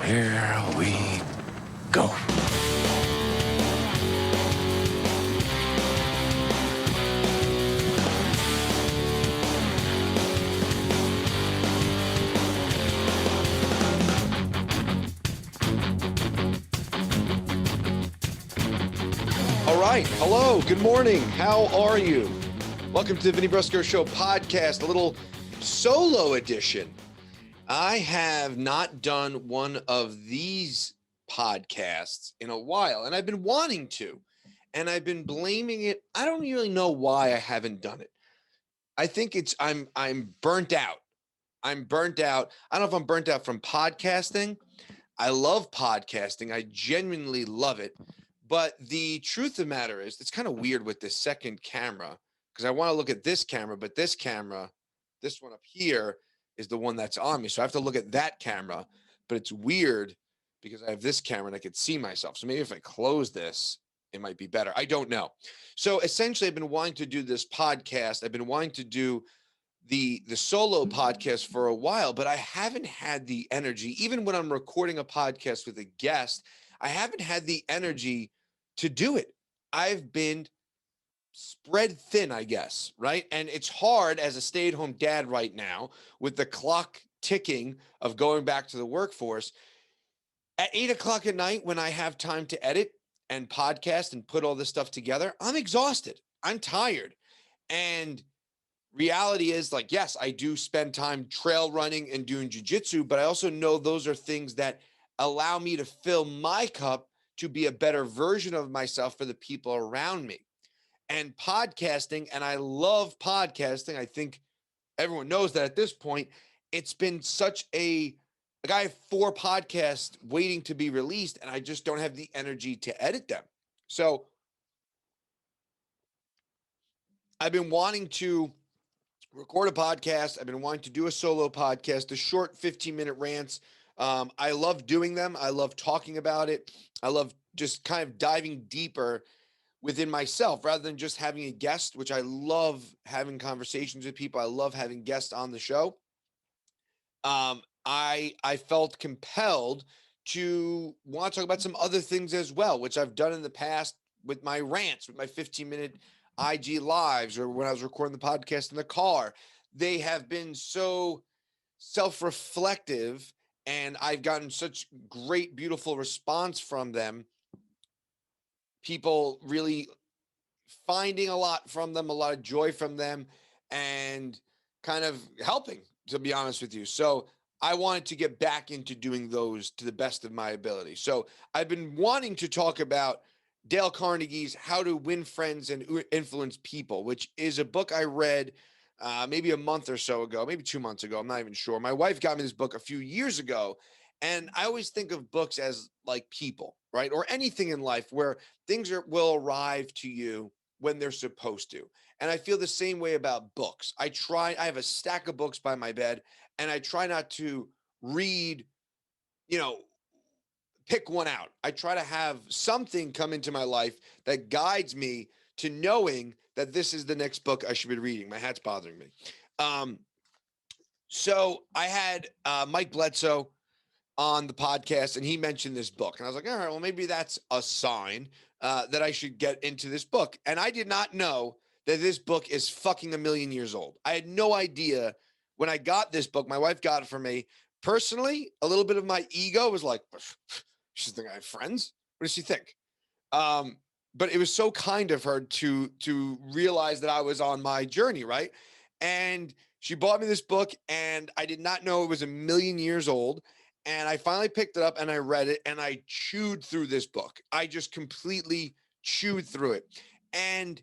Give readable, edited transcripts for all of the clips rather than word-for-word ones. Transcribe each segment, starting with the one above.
Here we go. All right. Hello. Good morning. How are you? Welcome to the Vinny Brusco Show podcast, a little solo edition. I have not done one of these podcasts in a while, and I've been wanting to, and I've been blaming it. I don't really know why I haven't done it. I think it's I'm burnt out. I'm burnt out. I don't know if I'm burnt out from podcasting. I love podcasting. I genuinely love it. But the truth of the matter is, it's kind of weird with this second camera because I want to look at this camera, but this camera, this one up here, is the one that's on me. So I have to look at that camera, but it's weird because I have this camera and I could see myself. So maybe if I close this, it might be better. I don't know. So essentially, I've been wanting to do this podcast. I've been wanting to do the solo podcast for a while, but I haven't had the energy. Even when I'm recording a podcast with a guest, I haven't had the energy to do it. I've been spread thin, I guess, right? And it's hard as a stay-at-home dad right now with the clock ticking of going back to the workforce. At 8 o'clock at night, when I have time to edit and podcast and put all this stuff together, I'm exhausted. I'm tired. And reality is, like, yes, I do spend time trail running and doing jujitsu, but I also know those are things that allow me to fill my cup to be a better version of myself for the people around me. And podcasting, and I love podcasting. I think everyone knows that at this point. It's been such like I have 4 podcasts waiting to be released, and I just don't have the energy to edit them. So I've been wanting to record a podcast. I've been wanting to do a solo podcast, a short 15-minute rants. I love doing them. I love talking about it. I love just kind of diving deeper within myself rather than just having a guest, which I love having conversations with people. I love having guests on the show. I felt compelled to want to talk about some other things as well, which I've done in the past with my rants, with my 15-minute IG lives, or when I was recording the podcast in the car. They have been so self-reflective, and I've gotten such great, beautiful response from them. People really finding a lot from them, a lot of joy from them, and kind of helping, to be honest with you. So I wanted to get back into doing those to the best of my ability. So I've been wanting to talk about Dale Carnegie's How to Win Friends and Influence People, which is a book I read maybe a month or so ago, maybe 2 months ago. I'm not even sure. My wife got me this book a few years ago. And I always think of books as like people, right? Or anything in life where things will arrive to you when they're supposed to. And I feel the same way about books. I have a stack of books by my bed, and I try not to read, pick one out. I try to have something come into my life that guides me to knowing that this is the next book I should be reading. My hat's bothering me. So I had Mike Bledsoe on the podcast, and he mentioned this book. And I was like, all right, well, maybe that's a sign that I should get into this book. And I did not know that this book is fucking a million years old. I had no idea when I got this book. My wife got it for me. Personally, a little bit of my ego was like, she's thinking I have friends. What does she think? But it was so kind of her to realize that I was on my journey, right? And she bought me this book, and I did not know it was a million years old. And I finally picked it up and I read it, and I chewed through this book. I just completely chewed through it. And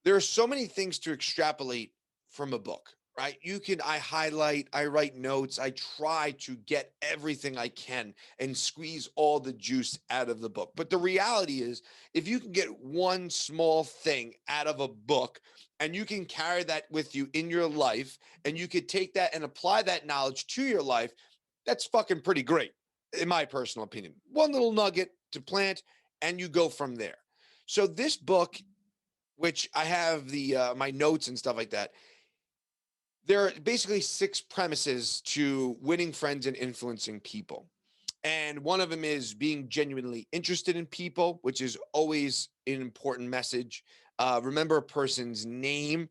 there are so many things to extrapolate from a book, right? I highlight, I write notes, I try to get everything I can and squeeze all the juice out of the book. But the reality is, if you can get one small thing out of a book and you can carry that with you in your life, and you could take that and apply that knowledge to your life, that's fucking pretty great, in my personal opinion. One little nugget to plant, and you go from there. So this book, which I have my notes and stuff like that, there are basically 6 premises to winning friends and influencing people. And one of them is being genuinely interested in people, which is always an important message. Remember a person's name.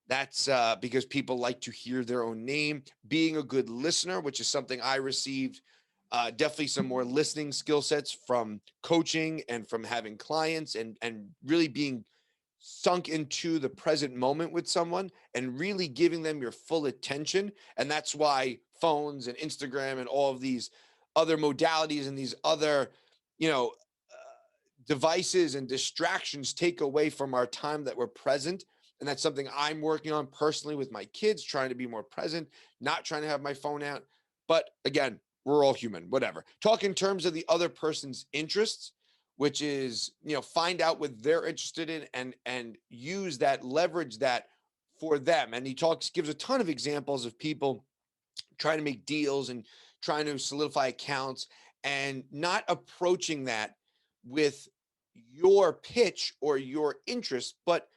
That's because people like to hear their own name. Being a good listener, which is something I received definitely some more listening skill sets from coaching and from having clients and really being sunk into the present moment with someone and really giving them your full attention. And that's why phones and Instagram and all of these other modalities and these other, you know, devices and distractions take away from our time that we're present. And that's something I'm working on personally with my kids, trying to be more present, not trying to have my phone out. But again, we're all human, whatever. Talk in terms of the other person's interests, which is, find out what they're interested in and use that, leverage that for them. And he gives a ton of examples of people trying to make deals and trying to solidify accounts and not approaching that with your pitch or your interest, but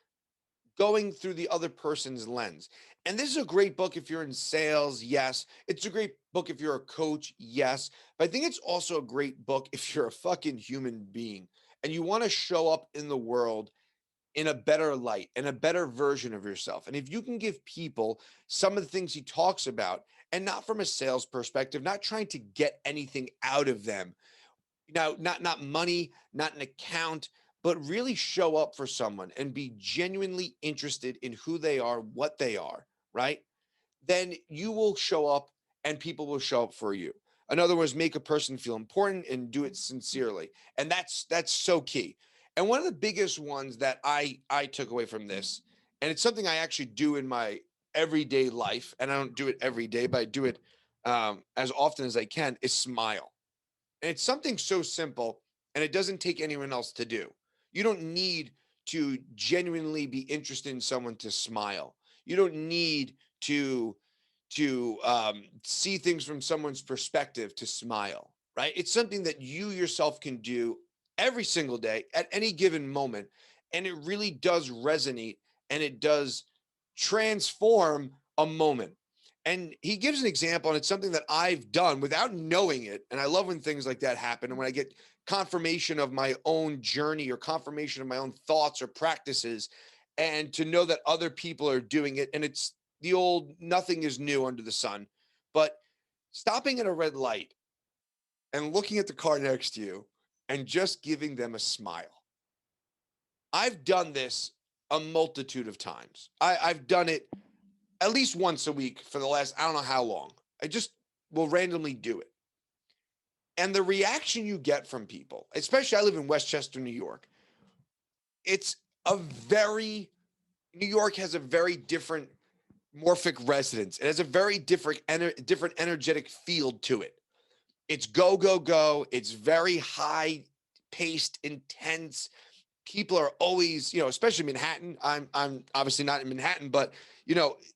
going through the other person's lens. And this is a great book if you're in sales, yes. It's a great book if you're a coach, yes. But I think it's also a great book if you're a fucking human being and you want to show up in the world in a better light and a better version of yourself. And if you can give people some of the things he talks about, and not from a sales perspective, not trying to get anything out of them, not money, not an account, but really show up for someone and be genuinely interested in who they are, what they are, right? Then you will show up and people will show up for you. In other words, make a person feel important and do it sincerely. And that's so key. And one of the biggest ones that I took away from this, and it's something I actually do in my everyday life, and I don't do it every day, but I do it as often as I can, is smile. And it's something so simple and it doesn't take anyone else to do. You don't need to genuinely be interested in someone to smile. You don't need to see things from someone's perspective to smile, right? It's something that you yourself can do every single day at any given moment. And it really does resonate and it does transform a moment. And he gives an example, and it's something that I've done without knowing it. And I love when things like that happen. And when I get confirmation of my own journey or confirmation of my own thoughts or practices, and to know that other people are doing it. And it's the old nothing is new under the sun. But stopping at a red light and looking at the car next to you and just giving them a smile. I've done this a multitude of times. I've done it at least once a week for the last, I don't know how long. I just will randomly do it. And the reaction you get from people, especially I live in Westchester, New York, it's New York has a very different morphic resonance. It has a very different energetic field to it. It's go, go, go. It's very high paced, intense. People are always, especially Manhattan. I'm obviously not in Manhattan, but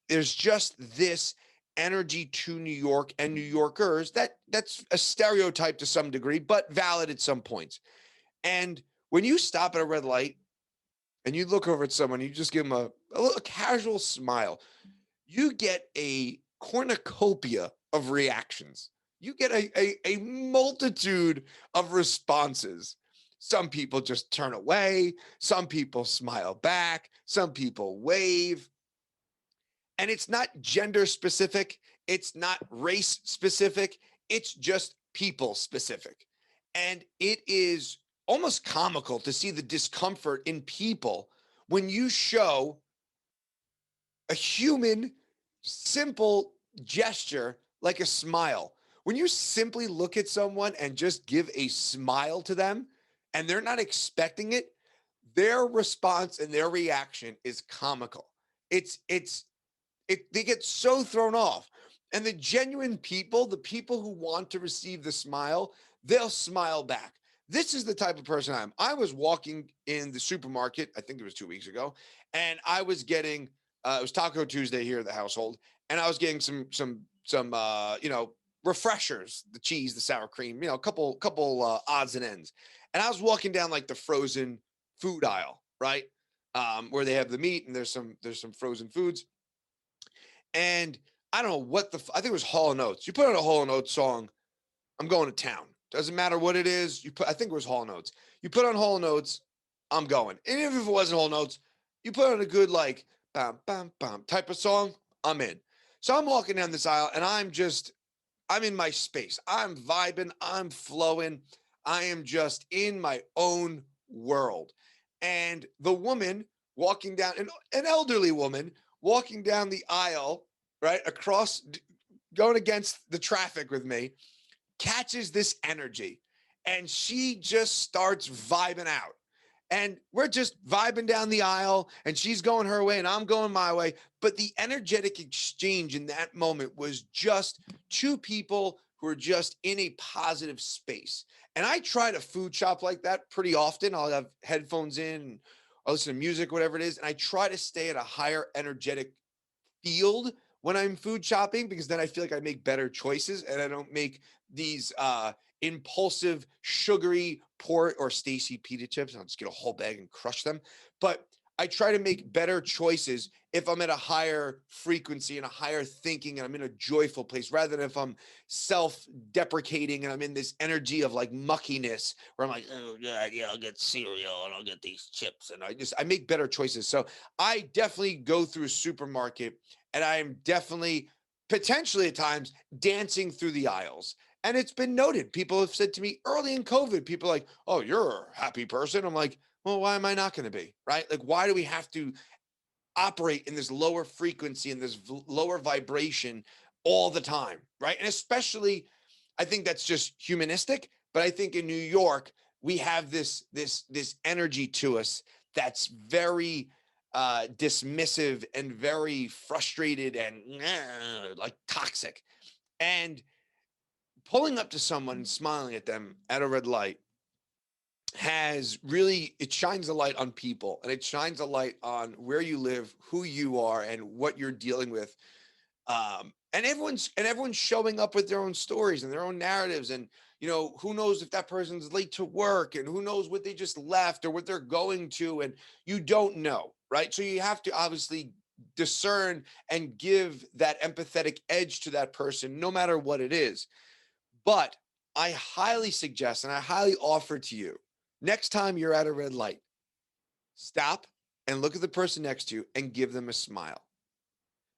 there's just this energy to New York and New Yorkers that's a stereotype to some degree, but valid at some points. And when you stop at a red light and you look over at someone, you just give them a little casual smile, you get a cornucopia of reactions. You get a multitude of responses. Some people just turn away. Some people smile back. Some people wave. And it's not gender specific. It's not race specific. It's just people specific. And it is almost comical to see the discomfort in people when you show a human, simple gesture like a smile. When you simply look at someone and just give a smile to them and they're not expecting it, their response and their reaction is comical. They get so thrown off. And the genuine people, the people who want to receive the smile, they'll smile back. This is the type of person I am. I was walking in the supermarket, I think it was 2 weeks ago, and I was getting it was Taco Tuesday here at the household, and I was getting some refreshers, the cheese, the sour cream, a couple odds and ends. And I was walking down like the frozen food aisle, right? Where they have the meat and there's some frozen foods. And I don't know I think it was Hall & Oates. You put on a Hall & Oates song, I'm going to town. Doesn't matter what it is. You put, I think it was Hall Notes. You put on Hall Notes, I'm going. And even if it wasn't Hall Notes, you put on a good like bam bam bam type of song, I'm in. So I'm walking down this aisle and I'm in my space. I'm vibing, I'm flowing. I am just in my own world. And the woman walking down, an elderly woman walking down the aisle, right, across, going against the traffic with me, catches this energy and she just starts vibing out. And we're just vibing down the aisle and she's going her way and I'm going my way. But the energetic exchange in that moment was just two people who are just in a positive space. And I try to food shop like that pretty often. I'll have headphones in, and I'll listen to music, whatever it is. And I try to stay at a higher energetic field when I'm food shopping, because then I feel like I make better choices and I don't make these impulsive, sugary, poor or Stacy pita chips. I'll just get a whole bag and crush them. But I try to make better choices if I'm at a higher frequency and a higher thinking and I'm in a joyful place, rather than if I'm self-deprecating and I'm in this energy of like muckiness where I'm like, oh God, yeah, I'll get cereal and I'll get these chips. And I make better choices. So I definitely go through a supermarket and I am definitely potentially at times dancing through the aisles. And it's been noted. People have said to me early in COVID, people are like, oh, you're a happy person. I'm like, well, why am I not going to be? Right? Like, why do we have to operate in this lower frequency and this lower vibration all the time? Right. And especially, I think that's just humanistic. But I think in New York, we have this energy to us that's very dismissive and very frustrated and like toxic. And pulling up to someone and smiling at them at a red light has really, it shines a light on people and it shines a light on where you live, who you are, and what you're dealing with. And everyone's showing up with their own stories and their own narratives. And who knows if that person's late to work, and who knows what they just left or what they're going to, and you don't know, right? So you have to obviously discern and give that empathetic edge to that person, no matter what it is. But I highly suggest and I highly offer to you, next time you're at a red light, stop and look at the person next to you and give them a smile.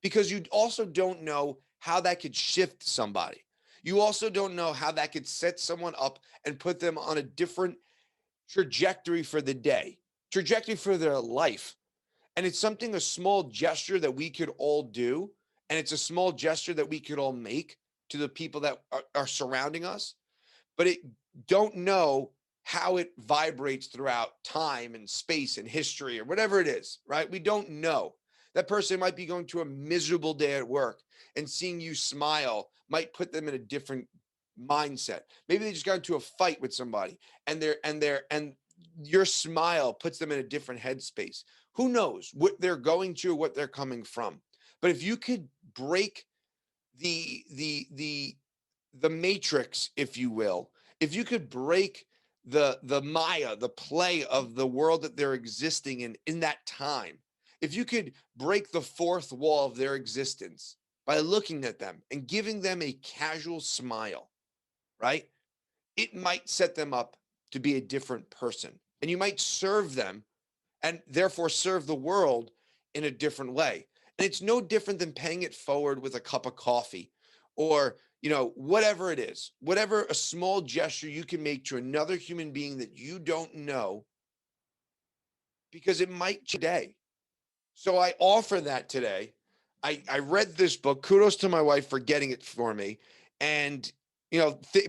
Because you also don't know how that could shift somebody. You also don't know how that could set someone up and put them on a different trajectory for the day, trajectory for their life. And it's something, a small gesture that we could all do. And it's a small gesture that we could all make to the people that are surrounding us. But it don't know how it vibrates throughout time and space and history or whatever it is, right? We don't know. That person might be going to a miserable day at work, and seeing you smile might put them in a different mindset. Maybe they just got into a fight with somebody and your smile puts them in a different headspace. Who knows what they're going to, what they're coming from. But if you could break the matrix, if you will, if you could break the Maya, the play of the world that they're existing in that time, if you could break the fourth wall of their existence by looking at them and giving them a casual smile, right? It might set them up to be a different person. And you might serve them and therefore serve the world in a different way. And it's no different than paying it forward with a cup of coffee, or, whatever it is, whatever a small gesture you can make to another human being that you don't know, because it might change your day. So I offer that today. I read this book. Kudos to my wife for getting it for me. And,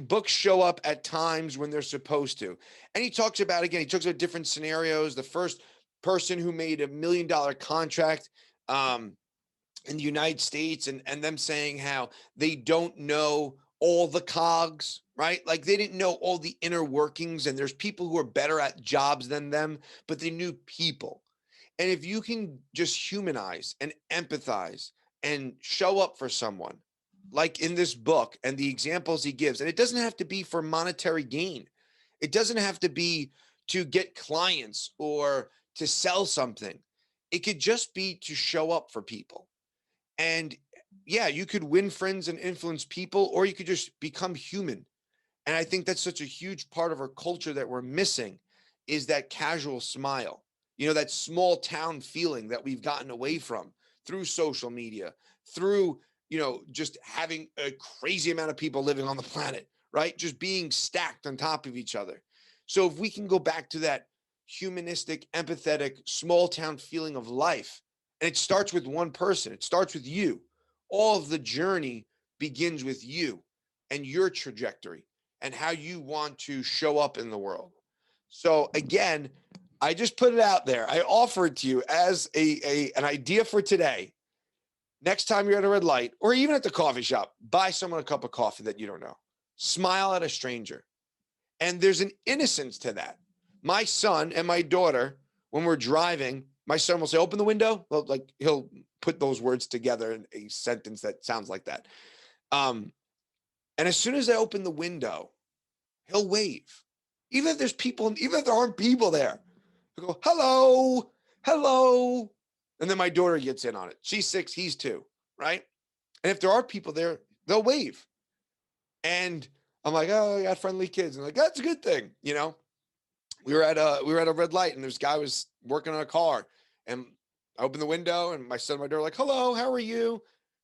books show up at times when they're supposed to. And he talks about different scenarios. The first person who made $1 million contract in the United States, and them saying how they don't know all the cogs, right? Like they didn't know all the inner workings, and there's people who are better at jobs than them, but they knew people. And if you can just humanize and empathize and show up for someone, like in this book and the examples he gives, and it doesn't have to be for monetary gain. It doesn't have to be to get clients or to sell something. It could just be to show up for people. And yeah, you could win friends and influence people, or you could just become human And I think that's such a huge part of our culture that we're missing is that casual smile, that small town feeling that we've gotten away from through social media, through, just having a crazy amount of people living on the planet, right? Just being stacked on top of each other. So if we can go back to that humanistic, empathetic, small town feeling of life, and it starts with one person, it starts with you. All of the journey begins with you and your trajectory and how you want to show up in the world. So again, I just put it out there. I offer it to you as an idea for today. Next time you're at a red light or even at the coffee shop, buy someone a cup of coffee that you don't know. Smile at a stranger. And there's an innocence to that. My son and my daughter, when we're driving, my son will say, open the window. Well, like he'll put those words together in a sentence that sounds like that. And as soon as I open the window, he'll wave. Even if there's people, even if there aren't people there, he'll go, hello, hello. And then my daughter gets in on it. She's 6, he's 2, right? And if there are people there, they'll wave. And I'm like, oh, I got friendly kids. And like, that's a good thing. We were at a red light and this guy was working on a car and I opened the window and my son and my daughter were like, hello, how are you?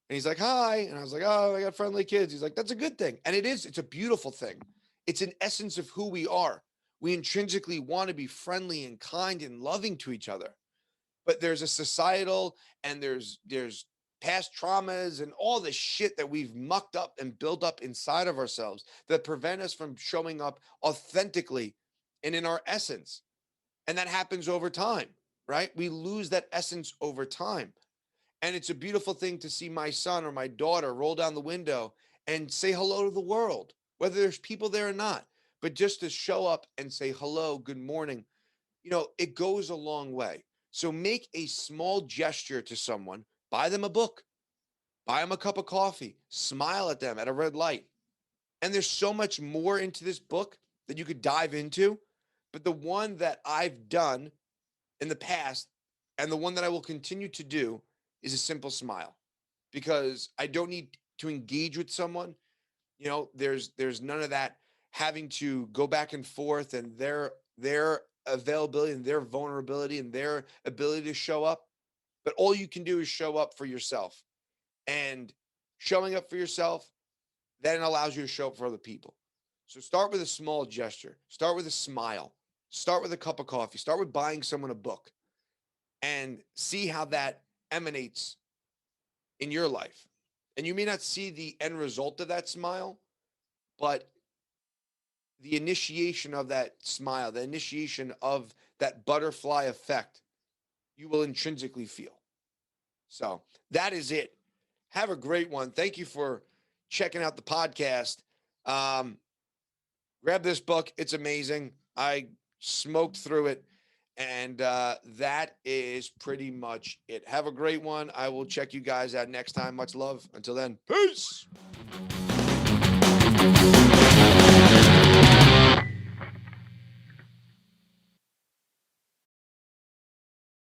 And he's like, hi. And I was like, oh, I got friendly kids. He's like, that's a good thing. And it's a beautiful thing. It's an essence of who we are. We intrinsically want to be friendly and kind and loving to each other. But there's a societal and there's past traumas and all the shit that we've mucked up and built up inside of ourselves that prevent us from showing up authentically and in our essence. And that happens over time, right? We lose that essence over time. And it's a beautiful thing to see my son or my daughter roll down the window and say hello to the world, whether there's people there or not, but just to show up and say hello, good morning, it goes a long way. So make a small gesture to someone, buy them a book, buy them a cup of coffee, smile at them at a red light. And there's so much more into this book that you could dive into. But the one that I've done in the past and the one that I will continue to do is a simple smile, because I don't need to engage with someone. There's none of that having to go back and forth and their availability and their vulnerability and their ability to show up. But all you can do is show up for yourself, and showing up for yourself then allows you to show up for other people. So start with a small gesture, start with a smile, start with a cup of coffee, start with buying someone a book, and see how that emanates in your life. And you may not see the end result of that smile, but the initiation of that smile, the initiation of that butterfly effect, you will intrinsically feel. So that is it. Have a great one. Thank you for checking out the podcast. Grab this book. It's amazing. I smoked through it. And that is pretty much it. Have a great one. I will check you guys out next time. Much love. Until then, peace.